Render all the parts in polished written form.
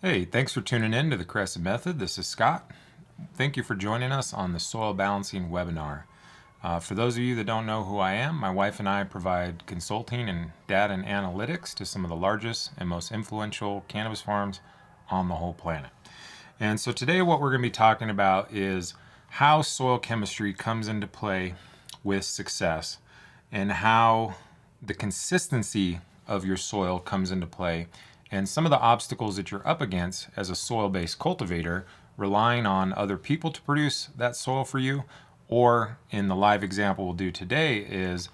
Hey, thanks for tuning in to the Crescent Method. This is Scott. Thank you for joining us on the Soil Balancing webinar. For those of you that don't know who I am, my wife and I provide consulting and data and analytics to some of the largest and most influential cannabis farms on the whole planet. And so today what we're going to be talking about is how soil chemistry comes into play with success and how the consistency of your soil comes into play and some of the obstacles that you're up against as a soil-based cultivator, relying on other people to produce that soil for you, or in the live example we'll do today is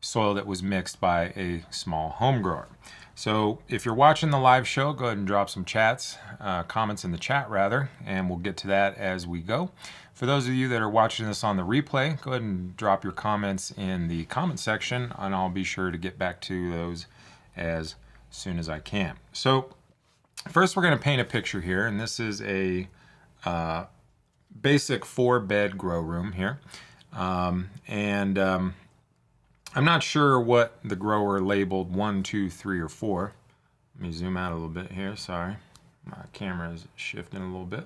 soil that was mixed by a small home grower. So if you're watching the live show, go ahead and drop some comments in the chat rather, and we'll get to that as we go. For those of you that are watching this on the replay, go ahead and drop your comments in the comment section, and I'll be sure to get back to those as soon as I can. So first we're going to paint a picture here, and this is a basic 4-bed grow room here. I'm not sure what the grower labeled 1, 2, 3, or 4. Let me zoom out a little bit here. Sorry, my camera is shifting a little bit.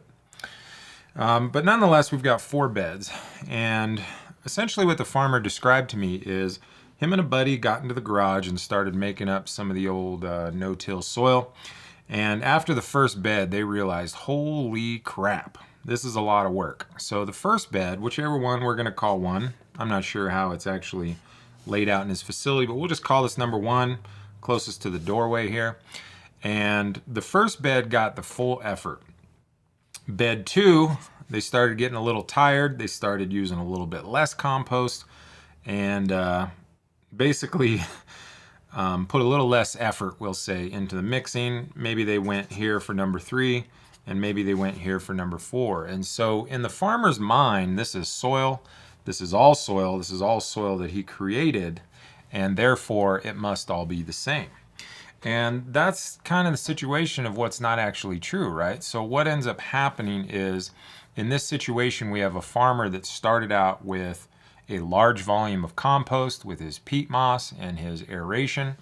But nonetheless, we've got 4 beds. And essentially what the farmer described to me is him and a buddy got into the garage and started making up some of the old no-till soil. And after the first bed, they realized, holy crap, this is a lot of work. So the first bed, whichever one we're going to call 1, I'm not sure how it's actually laid out in his facility, but we'll just call this number 1, closest to the doorway here. And the first bed got the full effort. Bed 2, they started getting a little tired. They started using a little bit less compost and basically put a little less effort, we'll say, into the mixing. Maybe they went here for number 3, and maybe they went here for number 4. And so in the farmer's mind, this is soil. This is all soil. This is all soil that he created, and therefore it must all be the same. And that's kind of the situation of what's not actually true, right? So what ends up happening is, in this situation, we have a farmer that started out with a large volume of compost with his peat moss and his aeration.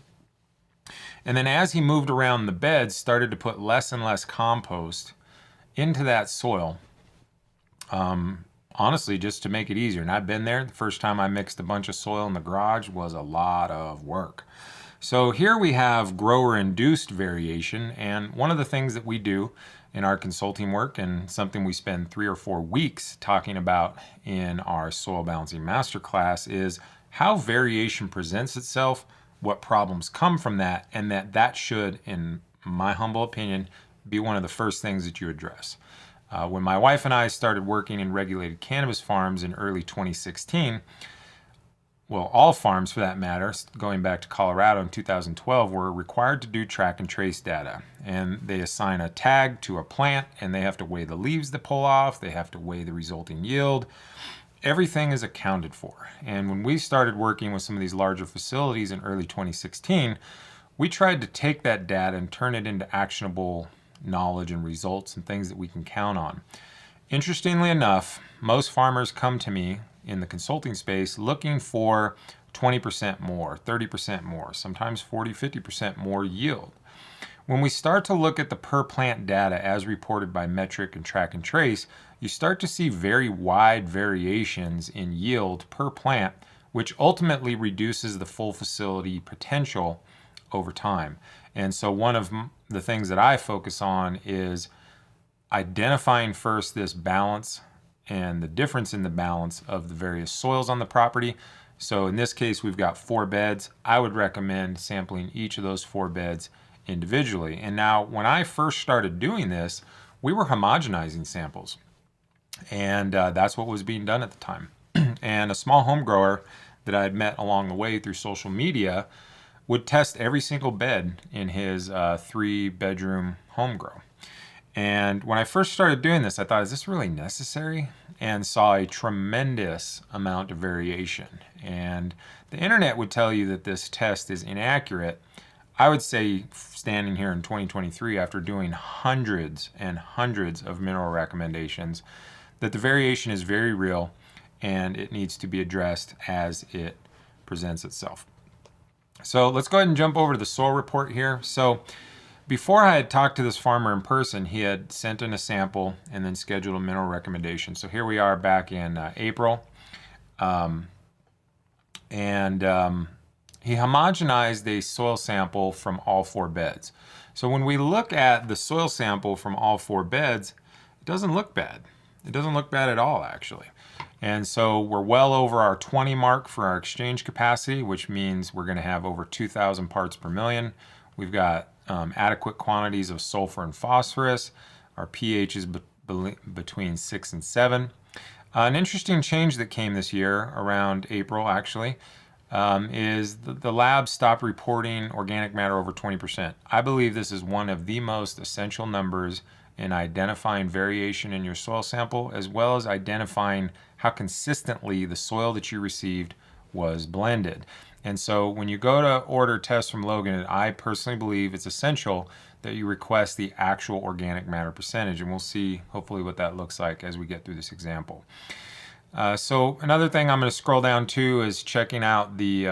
And then as he moved around the beds, started to put less and less compost into that soil. Honestly, just to make it easier. And I've been there. The first time I mixed a bunch of soil in the garage was a lot of work. So here we have grower-induced variation. And one of the things that we do in our consulting work, and something we spend 3 or 4 weeks talking about in our soil balancing masterclass, is how variation presents itself, what problems come from that, and that should, in my humble opinion, be one of the first things that you address. When my wife and I started working in regulated cannabis farms in early 2016, well, all farms for that matter, going back to Colorado in 2012, were required to do track and trace data. And they assign a tag to a plant, and they have to weigh the leaves that pull off, they have to weigh the resulting yield. Everything is accounted for. And when we started working with some of these larger facilities in early 2016, we tried to take that data and turn it into actionable knowledge and results and things that we can count on. Interestingly enough, most farmers come to me in the consulting space looking for 20% more, 30% more, sometimes 40, 50% more yield. When we start to look at the per plant data as reported by Metrc and Track and Trace, you start to see very wide variations in yield per plant, which ultimately reduces the full facility potential over time. And so one of the things that I focus on is identifying first this balance and the difference in the balance of the various soils on the property. So in this case, we've got 4 beds. I would recommend sampling each of those 4 beds individually. And now, when I first started doing this, we were homogenizing samples. And that's what was being done at the time. And a small home grower that I had met along the way through social media would test every single bed in his 3-bedroom home grow. And when I first started doing this, I thought, is this really necessary? And saw a tremendous amount of variation. And the internet would tell you that this test is inaccurate. I would say, standing here in 2023, after doing hundreds and hundreds of mineral recommendations, that the variation is very real and it needs to be addressed as it presents itself. So let's go ahead and jump over to the soil report here. So before I had talked to this farmer in person, he had sent in a sample and then scheduled a mineral recommendation. So here we are back in April. He homogenized a soil sample from all 4 beds. So when we look at the soil sample from all 4 beds, it doesn't look bad. It doesn't look bad at all, actually. And so we're well over our 20 mark for our exchange capacity, which means we're going to have over 2,000 parts per million. We've got adequate quantities of sulfur and phosphorus. Our pH is between 6 and 7. An interesting change that came this year, around April actually, is the lab stopped reporting organic matter over 20%. I believe this is one of the most essential numbers in identifying variation in your soil sample, as well as identifying how consistently the soil that you received was blended. And so when you go to order tests from Logan, I personally believe it's essential that you request the actual organic matter percentage. And we'll see hopefully what that looks like as we get through this example. So another thing I'm going to scroll down to is checking out the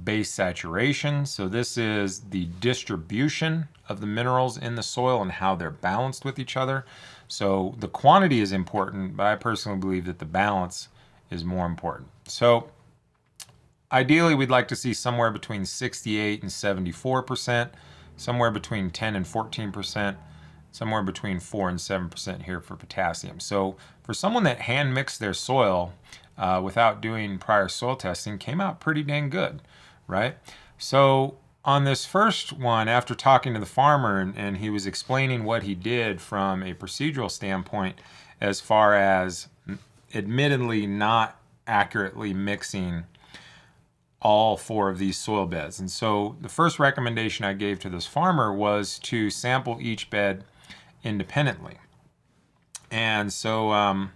base saturation. So this is the distribution of the minerals in the soil and how they're balanced with each other. So the quantity is important, but I personally believe that the balance is more important. So ideally, we'd like to see somewhere between 68 and 74%, somewhere between 10 and 14%, somewhere between 4 and 7% here for potassium. So for someone that hand mixed their soil without doing prior soil testing, came out pretty dang good, right? So on this first one, after talking to the farmer and he was explaining what he did from a procedural standpoint, as far as admittedly not accurately mixing all 4 of these soil beds. And so the first recommendation I gave to this farmer was to sample each bed independently. And so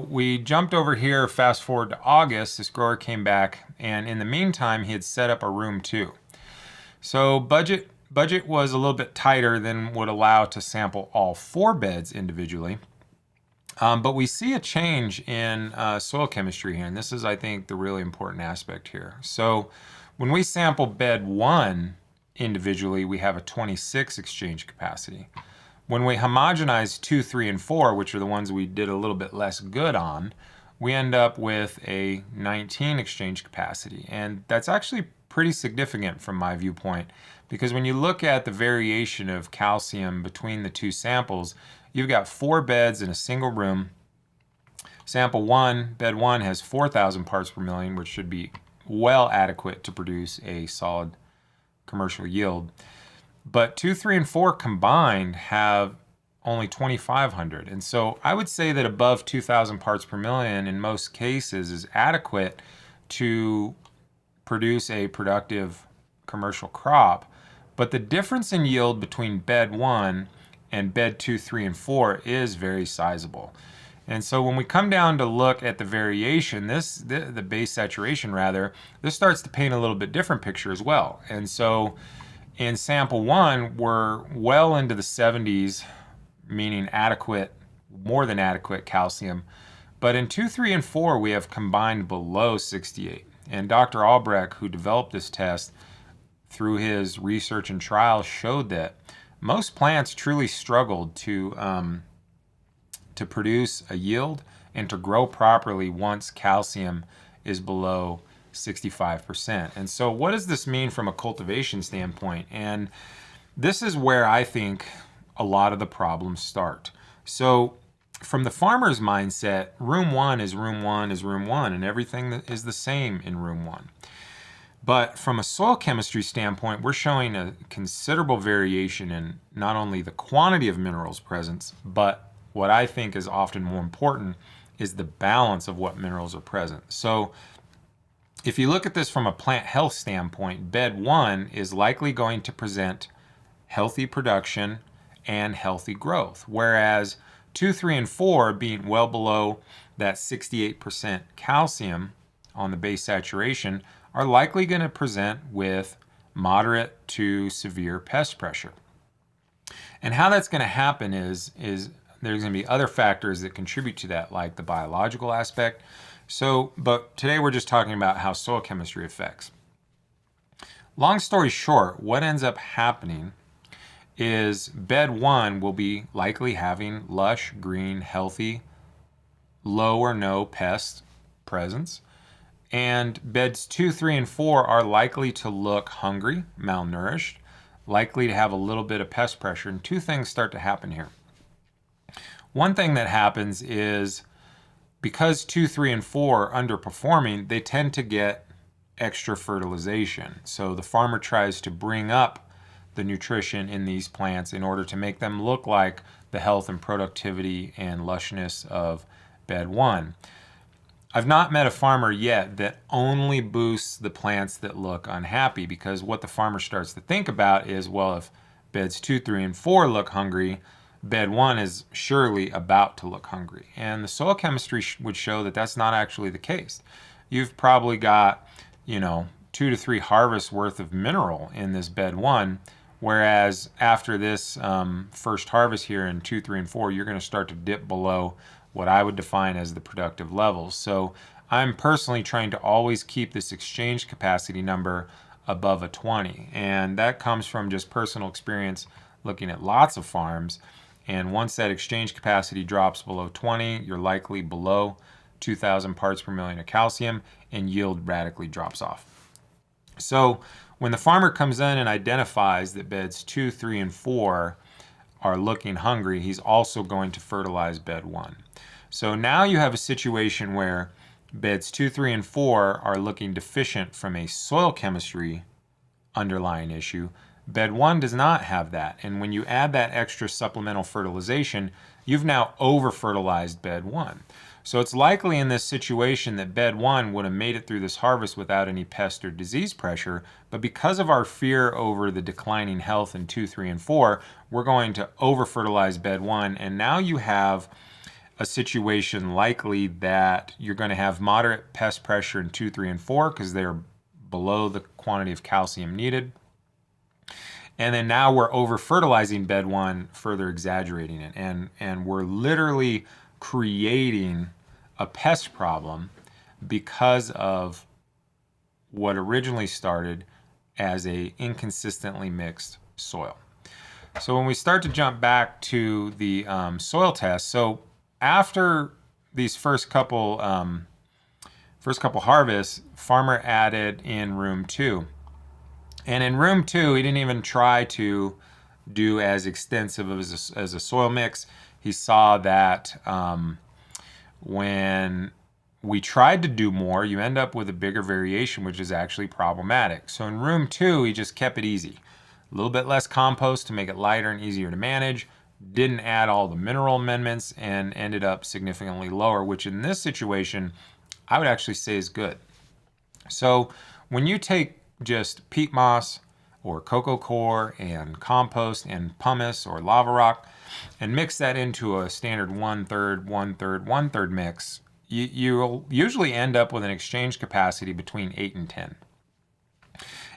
we jumped over here, fast forward to August. This grower came back, and in the meantime, he had set up a room 2. So budget was a little bit tighter than would allow to sample all 4 beds individually. But we see a change in soil chemistry here, and this is, I think, the really important aspect here. So when we sample bed 1 individually, we have a 26 exchange capacity. When we homogenize 2, 3, and 4, which are the ones we did a little bit less good on, we end up with a 19 exchange capacity. And that's actually pretty significant from my viewpoint, because when you look at the variation of calcium between the 2 samples, you've got 4 beds in a single room. Sample 1, bed 1, has 4,000 parts per million, which should be well adequate to produce a solid commercial yield. But 2, 3, and 4 combined have only 2,500. And so I would say that above 2,000 parts per million in most cases is adequate to produce a productive commercial crop. But the difference in yield between bed 1 and bed 2, 3, and 4 is very sizable. And so when we come down to look at the variation, the base saturation rather, this starts to paint a little bit different picture as well. And so in sample 1, we're well into the 70s, meaning adequate, more than adequate calcium. But in 2, 3, and 4, we have combined below 68. And Dr. Albrecht, who developed this test through his research and trials, showed that most plants truly struggled to produce a yield and to grow properly once calcium is below 65%. And so what does this mean from a cultivation standpoint? And this is where I think a lot of the problems start. So from the farmer's mindset, room 1 is room 1 is room 1, and everything is the same in room 1. But from a soil chemistry standpoint, we're showing a considerable variation in not only the quantity of minerals present, but what I think is often more important is the balance of what minerals are present. So if you look at this from a plant health standpoint, bed 1 is likely going to present healthy production and healthy growth, whereas 2, 3, and 4, being well below that 68% calcium on the base saturation, are likely going to present with moderate to severe pest pressure. And how that's going to happen is there's going to be other factors that contribute to that, like the biological aspect. But today we're just talking about how soil chemistry affects. Long story short, what ends up happening is bed 1 will be likely having lush, green, healthy, low or no pest presence. And beds 2, 3, and 4 are likely to look hungry, malnourished, likely to have a little bit of pest pressure. And two things start to happen here. One thing that happens is because 2, 3, and 4 are underperforming, they tend to get extra fertilization. So the farmer tries to bring up the nutrition in these plants in order to make them look like the health and productivity and lushness of bed 1. I've not met a farmer yet that only boosts the plants that look unhappy, because what the farmer starts to think about is, well, if beds 2, 3, and 4 look hungry, bed 1 is surely about to look hungry. And the soil chemistry would show that that's not actually the case. You've probably got, 2 to 3 harvests worth of mineral in this bed 1, whereas after this first harvest here in 2, 3, and 4, you're going to start to dip below what I would define as the productive levels. So I'm personally trying to always keep this exchange capacity number above a 20. And that comes from just personal experience looking at lots of farms. And once that exchange capacity drops below 20, you're likely below 2,000 parts per million of calcium, and yield radically drops off. So when the farmer comes in and identifies that beds 2, 3, and 4 are looking hungry, he's also going to fertilize bed 1. So now you have a situation where beds 2, 3, and 4 are looking deficient from a soil chemistry underlying issue. Bed 1 does not have that. And when you add that extra supplemental fertilization, you've now over-fertilized bed 1. So it's likely in this situation that bed 1 would have made it through this harvest without any pest or disease pressure, but because of our fear over the declining health in 2, 3, and 4, we're going to over-fertilize bed 1, and now you have a situation likely that you're going to have moderate pest pressure in 2, 3, and 4 because they're below the quantity of calcium needed. And then now we're over-fertilizing bed 1, further exaggerating it. And we're literally creating a pest problem because of what originally started as a inconsistently mixed soil. So when we start to jump back to the soil test, so after these first couple harvests, farmer added in room 2. And in room 2, he didn't even try to do as extensive as a soil mix. He saw that when we tried to do more, you end up with a bigger variation, which is actually problematic. So in room 2, he just kept it easy. A little bit less compost to make it lighter and easier to manage. Didn't add all the mineral amendments and ended up significantly lower, which in this situation, I would actually say is good. So when you take just peat moss or cocoa coir and compost and pumice or lava rock and mix that into a standard 1/3, 1/3, 1/3 mix, you'll usually end up with an exchange capacity between 8 and 10.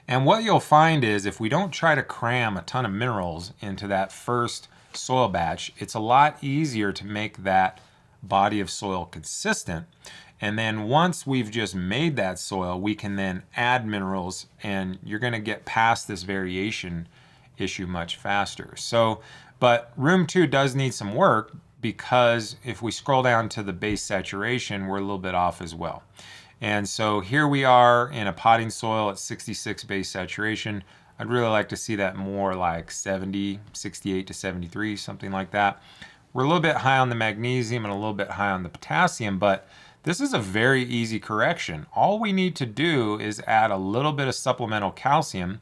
And what you'll find is if we don't try to cram a ton of minerals into that first soil batch, it's a lot easier to make that body of soil consistent. And then once we've just made that soil, we can then add minerals, and you're going to get past this variation issue much faster. So, but room 2 does need some work, because if we scroll down to the base saturation, we're a little bit off as well. And so here we are in a potting soil at 66 base saturation. I'd really like to see that more like 70, 68 to 73, something like that. We're a little bit high on the magnesium and a little bit high on the potassium, but this is a very easy correction. All we need to do is add a little bit of supplemental calcium,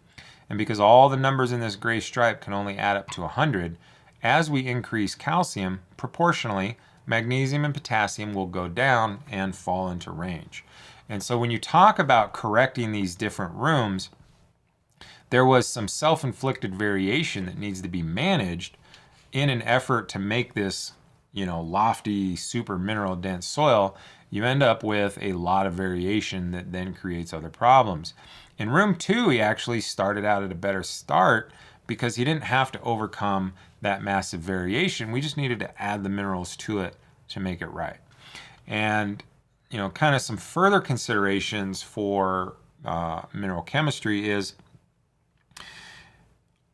and because all the numbers in this gray stripe can only add up to 100, as we increase calcium, proportionally, magnesium and potassium will go down and fall into range. And so when you talk about correcting these different rooms, there was some self-inflicted variation that needs to be managed in an effort to make this, lofty, super mineral dense soil. You end up with a lot of variation that then creates other problems. In room 2, he actually started out at a better start because he didn't have to overcome that massive variation. We just needed to add the minerals to it to make it right. And, kind of some further considerations for mineral chemistry is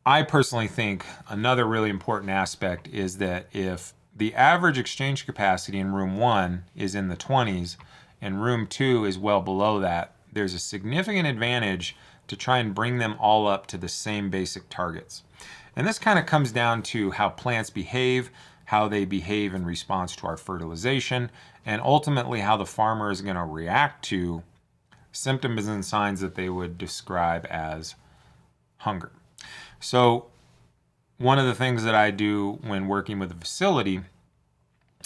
I personally think another really important aspect is that if the average exchange capacity in room 1 is in the 20s and room 2 is well below that, there's a significant advantage to try and bring them all up to the same basic targets. And this kind of comes down to how plants behave, how they behave in response to our fertilization, and ultimately how the farmer is going to react to symptoms and signs that they would describe as hunger. So one of the things that I do when working with a facility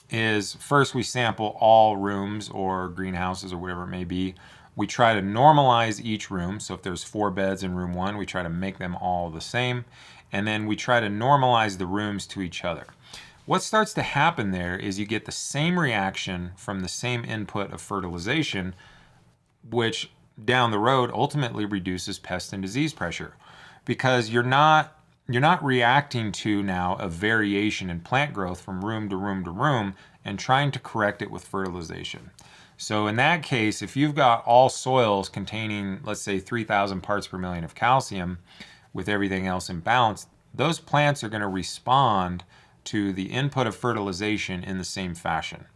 is first we sample all rooms or greenhouses or whatever it may be. We try to normalize each room. So if there's 4 beds in room 1, we try to make them all the same. And then we try to normalize the rooms to each other. What starts to happen there is you get the same reaction from the same input of fertilization, which down the road ultimately reduces pest and disease pressure, because you're not reacting to now a variation in plant growth from room to room to room and trying to correct it with fertilization. So in that case, if you've got all soils containing, let's say, 3,000 parts per million of calcium with everything else in balance, those plants are going to respond to the input of fertilization in the same fashion,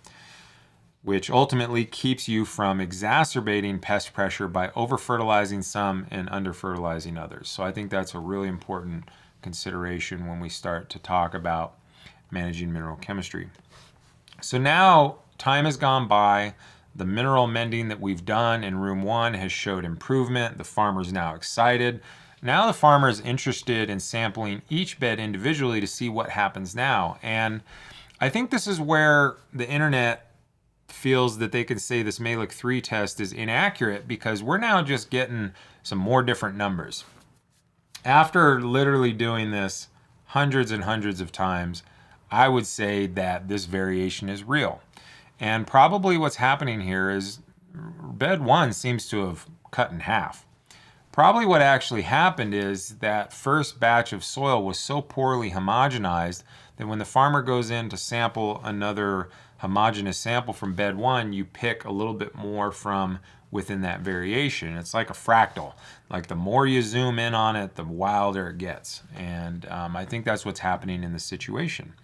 which ultimately keeps you from exacerbating pest pressure by over-fertilizing some and under-fertilizing others. So I think that's a really important consideration when we start to talk about managing mineral chemistry. So now time has gone by. The mineral mending that we've done in room 1 has showed improvement. The farmer's now excited. Now the farmer is interested in sampling each bed individually to see what happens now. And I think this is where the internet feels that they can say this Mehlich 3 test is inaccurate, because we're now just getting some more different numbers. After literally doing this hundreds and hundreds of times, I would say that this variation is real. And probably what's happening here is bed 1 seems to have cut in half. Probably what actually happened is that first batch of soil was so poorly homogenized that when the farmer goes in to sample another homogeneous sample from bed 1, you pick a little bit more from within that variation. It's like a fractal. Like the more you zoom in on it, the wilder it gets. And I think that's what's happening in this situation.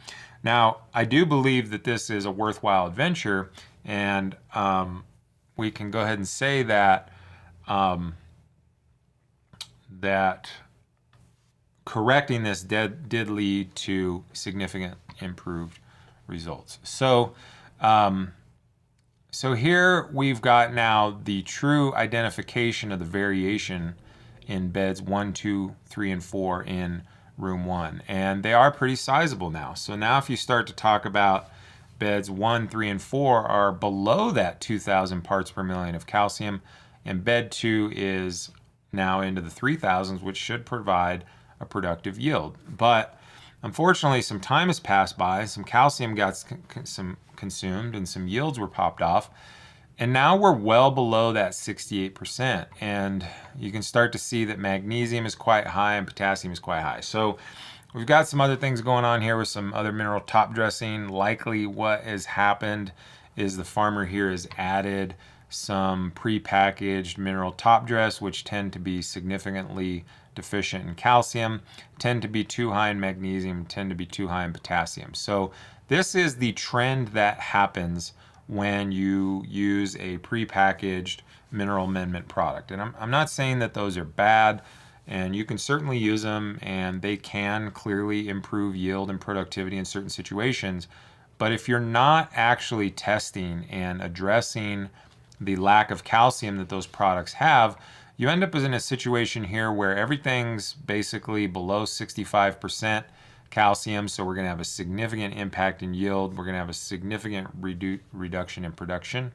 Now, I do believe that this is a worthwhile adventure, and we can go ahead and say that that correcting this did lead to significant improved results. So here we've got now the true identification of the variation in beds 1, 2, 3, and 4 in room 1. And they are pretty sizable now. So now if you start to talk about beds 1, 3, and 4 are below that 2,000 parts per million of calcium, and bed 2 is now into the 3,000s, which should provide a productive yield. But unfortunately, some time has passed by, some calcium got consumed, and some yields were popped off. And now we're well below that 68%. And you can start to see that magnesium is quite high and potassium is quite high. So we've got some other things going on here with some other mineral top dressing. Likely what has happened is the farmer here has added some pre-packaged mineral top dress, which tend to be significantly deficient in calcium, tend to be too high in magnesium, tend to be too high in potassium. So this is the trend that happens when you use a pre-packaged mineral amendment product. And I'm not saying that those are bad, and you can certainly use them, and they can clearly improve yield and productivity in certain situations. But if you're not actually testing and addressing the lack of calcium that those products have, you end up in a situation here where everything's basically below 65% calcium. So we're going to have a significant impact in yield. We're going to have a significant reduction in production.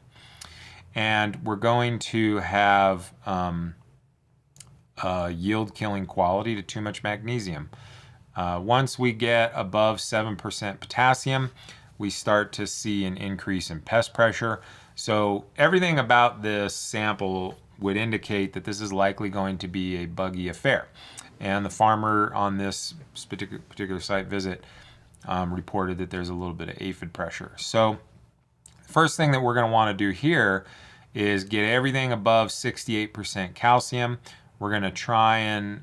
And we're going to have yield killing quality to too much magnesium. Once we get above 7% potassium, we start to see an increase in pest pressure. So everything about this sample would indicate that this is likely going to be a buggy affair. And the farmer on this particular site visit reported that there's a little bit of aphid pressure. So first thing that we're going to want to do here is get everything above 68% calcium. We're going to try and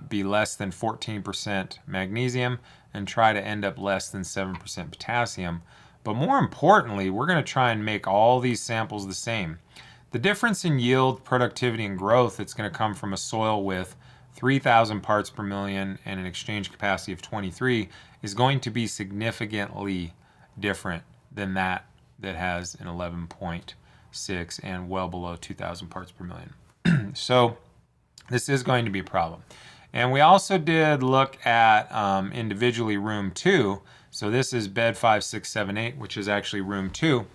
be less than 14% magnesium and try to end up less than 7% potassium. But more importantly, we're going to try and make all these samples the same. The difference in yield, productivity, and growth that's going to come from a soil with 3,000 parts per million and an exchange capacity of 23 is going to be significantly different than that has an 11.6 and well below 2,000 parts per million. So this is going to be a problem. And we also did look at individually room 2. So this is bed 5, 6, 7, 8, which is actually room 2.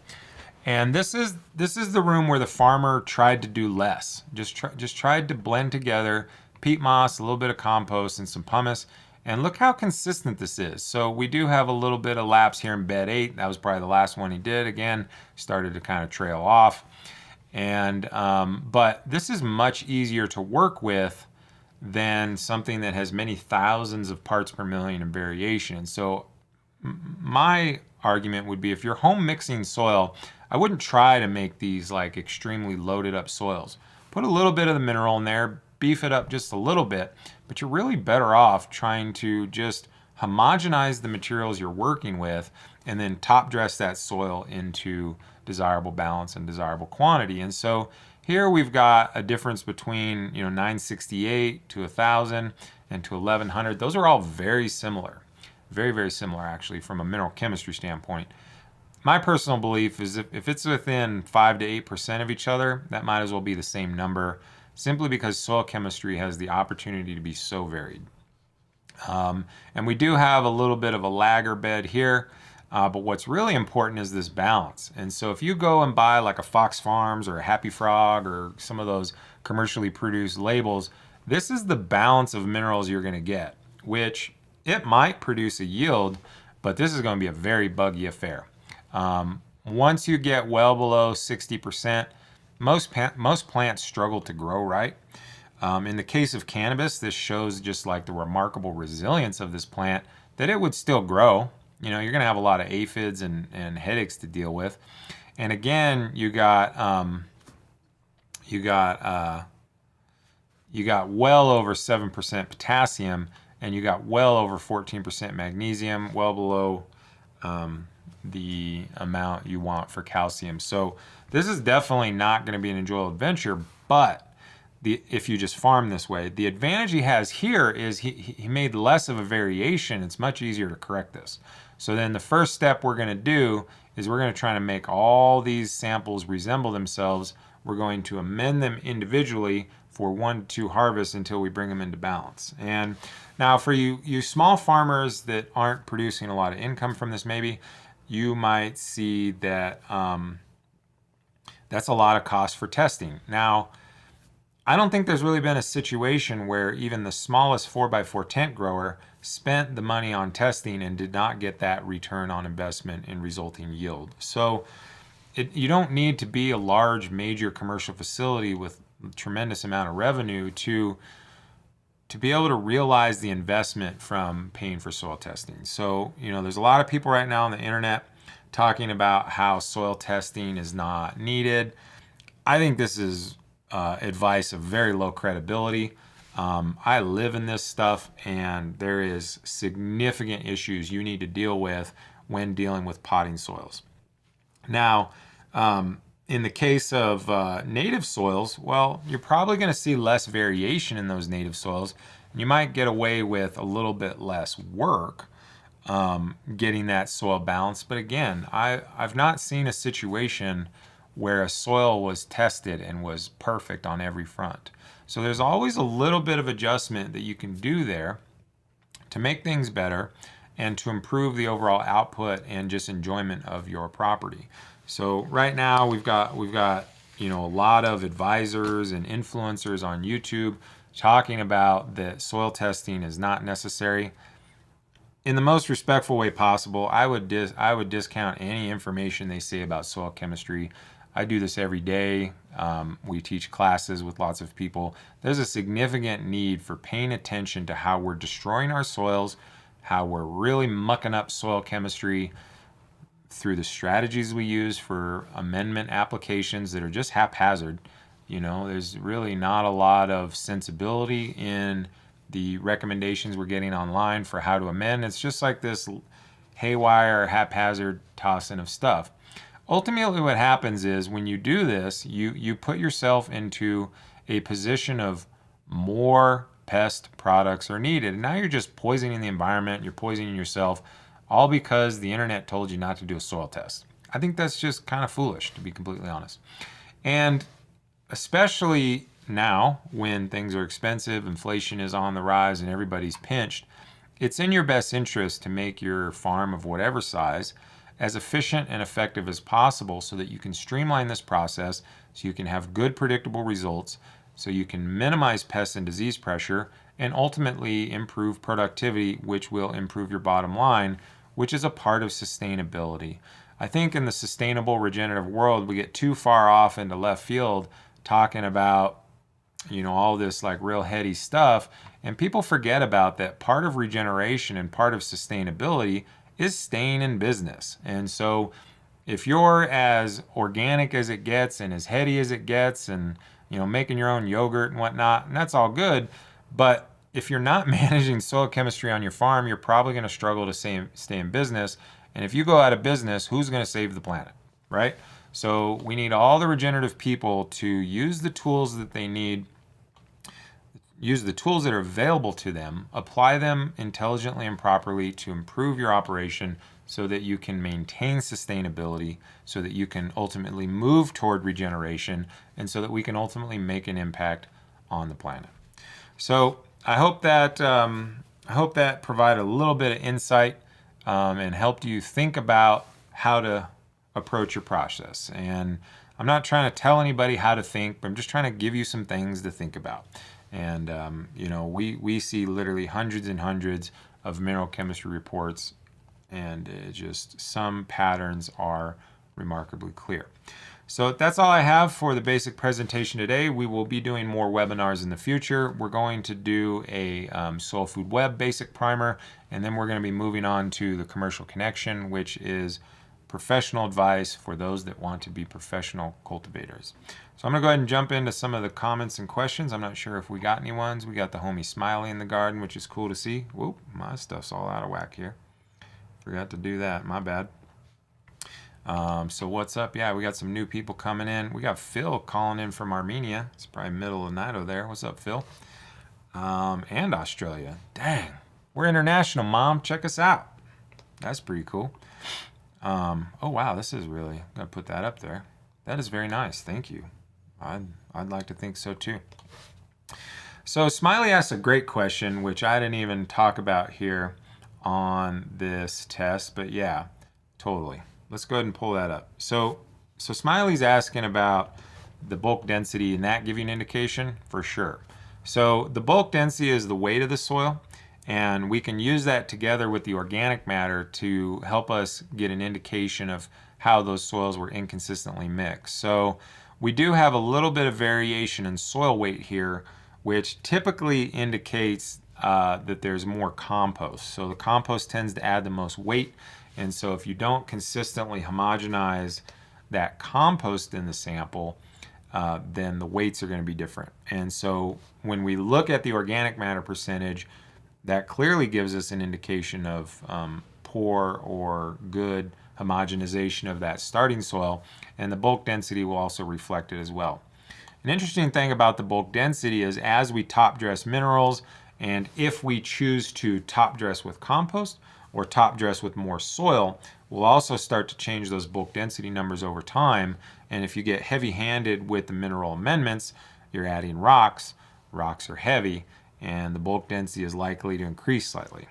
And this is the room where the farmer tried to do less. Just tried to blend together peat moss, a little bit of compost, and some pumice. And look how consistent this is. So we do have a little bit of lapse here in bed 8. That was probably the last one he did. Again, started to kind of trail off. And but this is much easier to work with than something that has many thousands of parts per million in variation. So my argument would be, if you're home mixing soil, I wouldn't try to make these like extremely loaded up soils. Put a little bit of the mineral in there, beef it up just a little bit, but you're really better off trying to just homogenize the materials you're working with and then top dress that soil into desirable balance and desirable quantity. And so here we've got a difference between 968 to 1,000 and to 1,100. Those are all very similar. Very, very similar, actually, from a mineral chemistry standpoint. My personal belief is if it's within 5 to 8% of each other, that might as well be the same number, simply because soil chemistry has the opportunity to be so varied. And we do have a little bit of a lagger bed here, but what's really important is this balance. And so if you go and buy like a Fox Farms or a Happy Frog or some of those commercially produced labels, this is the balance of minerals you're going to get, which it might produce a yield, but this is going to be a very buggy affair. Once you get well below 60%, most plants struggle to grow right. In the case of cannabis, this shows just like the remarkable resilience of this plant, that it would still grow. You're going to have a lot of aphids and headaches to deal with. And again, you got well over 7% potassium, and you got well over 14% magnesium, well below the amount you want for calcium. So this is definitely not going to be an enjoyable adventure, but if you just farm this way, the advantage he has here is he made less of a variation. It's much easier to correct this. So then the first step we're going to do is we're going to try to make all these samples resemble themselves. We're going to amend them individually for 1 to 2 harvests until we bring them into balance. And now for you small farmers that aren't producing a lot of income from this, maybe you might see that that's a lot of cost for testing. Now, I don't think there's really been a situation where even the smallest 4x4 tent grower spent the money on testing and did not get that return on investment in resulting yield. So you don't need to be a large major commercial facility with a tremendous amount of revenue to be able to realize the investment from paying for soil testing. So, there's a lot of people right now on the internet talking about how soil testing is not needed. I think this is advice of very low credibility. I live in this stuff, and there is significant issues you need to deal with when dealing with potting soils. Now, in the case of native soils, well, you're probably going to see less variation in those native soils. And you might get away with a little bit less work getting that soil balance. But again, I've not seen a situation where a soil was tested and was perfect on every front. So there's always a little bit of adjustment that you can do there to make things better and to improve the overall output and just enjoyment of your property. So right now we've got a lot of advisors and influencers on YouTube talking about that soil testing is not necessary. In the most respectful way possible, I would discount any information they say about soil chemistry. I do this every day. We teach classes with lots of people. There's a significant need for paying attention to how we're destroying our soils, how we're really mucking up soil chemistry through the strategies we use for amendment applications that are just haphazard. You know, there's really not a lot of sensibility in the recommendations we're getting online for how to amend. It's just like this haywire, haphazard tossing of stuff. Ultimately, what happens is when you do this, you put yourself into a position of more pest products are needed. And now you're just poisoning the environment, you're poisoning yourself, all because the internet told you not to do a soil test. I think that's just kind of foolish, to be completely honest. And especially now when things are expensive, inflation is on the rise, and everybody's pinched, it's in your best interest to make your farm of whatever size as efficient and effective as possible so that you can streamline this process, so you can have good predictable results, so you can minimize pest and disease pressure, and ultimately improve productivity, which will improve your bottom line, which is a part of sustainability. I think in the sustainable regenerative world, we get too far off into left field talking about, you know, all this like real heady stuff, and people forget about that part of regeneration and part of sustainability is staying in business. And so if you're as organic as it gets and as heady as it gets, and you know, making your own yogurt and whatnot, and that's all good, but if you're not managing soil chemistry on your farm, you're probably going to struggle to stay in business. And if you go out of business, who's going to save the planet, right? So we need all the regenerative people to use the tools that they need, use the tools that are available to them, apply them intelligently and properly to improve your operation so that you can maintain sustainability, so that you can ultimately move toward regeneration, and so that we can ultimately make an impact on the planet. So I hope that provided a little bit of insight and helped you think about how to approach your process. And I'm not trying to tell anybody how to think, but I'm just trying to give you some things to think about. And you know, we see literally hundreds and hundreds of mineral chemistry reports, and just some patterns are remarkably clear. So that's all I have for the basic presentation today. We will be doing more webinars in the future. We're going to do a Soil Food Web basic primer, and then we're going to be moving on to the Commercial Connection, which is professional advice for those that want to be professional cultivators. So I'm going to go ahead and jump into some of the comments and questions. I'm not sure if we got any ones. We got the homie Smiley in the garden, which is cool to see. Whoop, my stuff's all out of whack here. Forgot to do that, my bad. So what's up? Yeah, we got some new people coming in. We got Phil calling in from Armenia. It's probably middle of the night over there. What's up, Phil? And Australia. Dang, we're international, Mom. Check us out. That's pretty cool. Oh wow, this is really, I'm gonna put that up there. That is very nice. Thank you. I'd like to think so too. So Smiley asked a great question, which I didn't even talk about here on this test, but yeah, totally. Let's go ahead and pull that up. So Smiley's asking about the bulk density, and that give you an indication for sure. So the bulk density is the weight of the soil, and we can use that together with the organic matter to help us get an indication of how those soils were inconsistently mixed. So we do have a little bit of variation in soil weight here, which typically indicates that there's more compost. So the compost tends to add the most weight, and so if you don't consistently homogenize that compost in the sample, then the weights are going to be different. And so when we look at the organic matter percentage, that clearly gives us an indication of poor or good homogenization of that starting soil, and the bulk density will also reflect it as well. An interesting thing about the bulk density is as we top dress minerals, and if we choose to top dress with compost or top dress with more soil, we'll also start to change those bulk density numbers over time. And if you get heavy-handed with the mineral amendments, you're adding rocks. Rocks are heavy, and the bulk density is likely to increase slightly.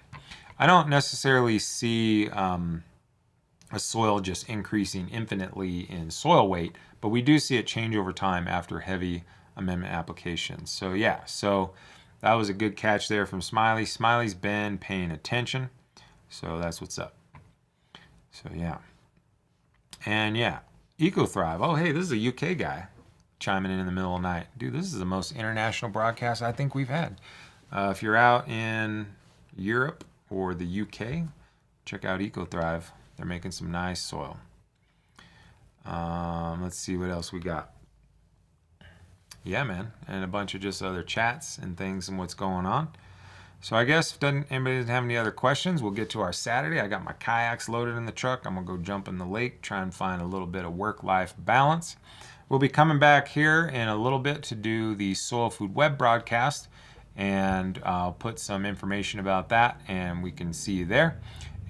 I don't necessarily see a soil just increasing infinitely in soil weight, but we do see it change over time after heavy amendment applications. So yeah, so that was a good catch there from Smiley. Smiley's been paying attention, so that's what's up. So yeah, and yeah, EcoThrive. Oh hey, this is a UK guy chiming in the middle of the night. Dude, this is the most international broadcast I think we've had. If you're out in Europe or the UK, check out EcoThrive. They're making some nice soil. Let's see what else we got. Yeah, man, and a bunch of just other chats and things and what's going on. So I guess if anybody doesn't have any other questions, we'll get to our Saturday. I got my kayaks loaded in the truck. I'm gonna go jump in the lake, try and find a little bit of work-life balance. We'll be coming back here in a little bit to do the Soil Food web broadcast, and I'll put some information about that, and we can see you there.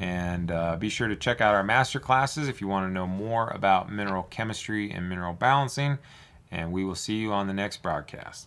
And be sure to check out our master classes if you want to know more about mineral chemistry and mineral balancing. And we will see you on the next broadcast.